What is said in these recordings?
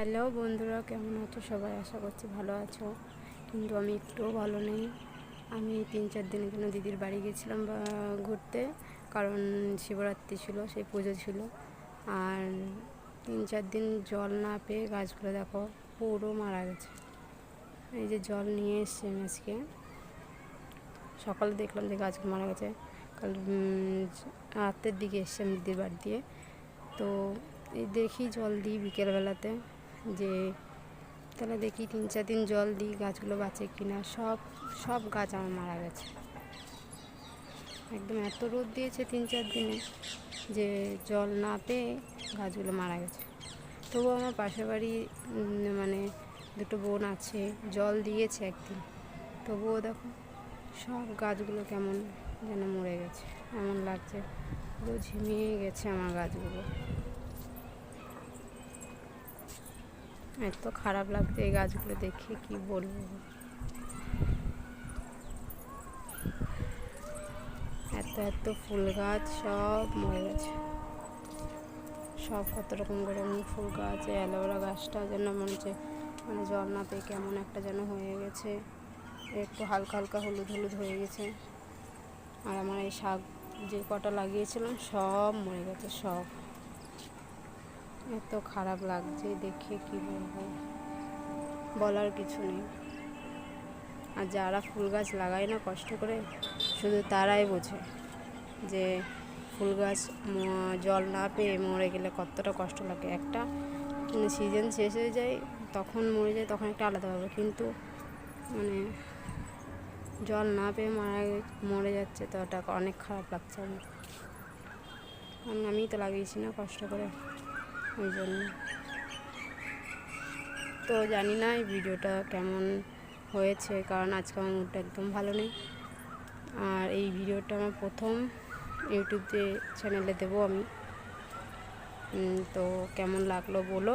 Hello বন্ধুরা, কেমন আছো সবাই? আশা করছি ভালো আছো, কিন্তু আমি একটুও ভালো নেই। আমি 3-4 দিনের জন্য দিদির বাড়ি গেছিলাম ঘুরতে, কারণ শিবরাত্রি ছিল, সেই পুজো ছিল। আর 3-4 দিন জল না পেয়ে গাছগুলো দেখো পুরো মারা গেছে। এই যে জল নিয়ে এসছি আমি আজকে সকালে, দেখলাম যে গাছগুলো মারা গেছে। কাল রাতের দিকে এসছি আমি দিদির বাড়ি দিয়ে, তো এই দেখি জল দিই বিকেলবেলাতে, যে তাহলে দেখি 3-4 দিন জল দিই গাছগুলো বাঁচে কিনা। সব গাছ আমার মারা গেছে। একদম এত রোদ দিয়েছে 3-4 দিনে যে জল না পেয়ে গাছগুলো মারা গেছে। তবুও আমার পাশের বাড়ি মানে দুটো বোন আছে, জল দিয়েছে একদিন, তবুও দেখো সব গাছগুলো কেমন যেন মরে গেছে। এমন লাগছে পুরো ঝিমিয়ে গেছে আমার গাছগুলো। এত খারাপ লাগছে এই গাছগুলো দেখে, কি বলবো। এত ফুল গাছ সব মরে গেছে। সব কত রকম ফুল গাছ, অ্যালোভেরা গাছটা যেন মনে হচ্ছে মানে জল না পেয়ে কেমন একটা যেন হয়ে গেছে, একটু হালকা হালকা হলুদ হলুদ হয়ে গেছে। আর আমার এই শাক যে কটা লাগিয়েছিলাম সব মরে গেছে সব। এত খারাপ লাগছে দেখে, কি বলবো, বলার কিছু নেই। আর যারা ফুল গাছ লাগায় না কষ্ট করে, শুধু তারাই বোঝে যে ফুল গাছ জল না পেয়ে মরে গেলে কতটা কষ্ট লাগে। একটা সিজন শেষ হয়ে যায় তখন মরে যায়, তখন একটা আলাদা হবে, কিন্তু মানে জল না পেয়ে মরে যাচ্ছে, তো ওটা অনেক খারাপ লাগছে আমার। কারণ আমিই তো লাগিয়েছি না কষ্ট করে, ওই জন্য। তো জানি না এই ভিডিওটা কেমন হয়েছে, কারণ আজকে আমার মুডটা একদম ভালো নেই। আর এই ভিডিওটা আমার প্রথম ইউটিউব চ্যানেলে দেবো আমি। তো কেমন লাগলো বলো,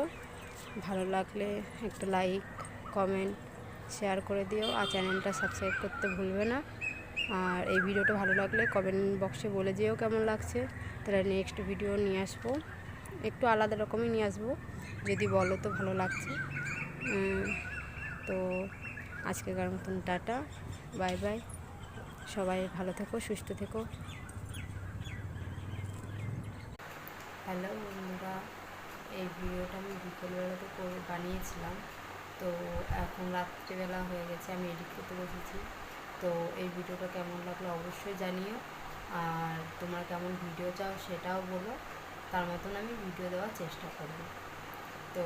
ভালো লাগলে একটা লাইক, কমেন্ট, শেয়ার করে দিও, আর চ্যানেলটা সাবস্ক্রাইব করতে ভুলবে না। আর এই ভিডিওটা ভালো লাগলে কমেন্ট বক্সে বলে যেও কেমন লাগছে, তাহলে নেক্সট ভিডিও নিয়ে আসবো, একটু আলাদা রকমই নিয়ে আসবো, যদি বলো তো ভালো লাগছে। তো আজকেকার মতন টাটা, বাই বাই, সবাই ভালো থেকো, সুস্থ থেকো। হ্যালো বন্ধুরা, এই ভিডিওটা আমি বিকেলবেলাতে বানিয়েছিলাম, তো এখন রাত্রিবেলা হয়ে গেছে, আমি এডিট করতে বসেছি। তো এই ভিডিওটা কেমন লাগলো অবশ্যই জানিও, আর তোমরা কেমন ভিডিও চাও সেটাও বলো, তার মতন আমি ভিডিও দেওয়ার চেষ্টা করব। তো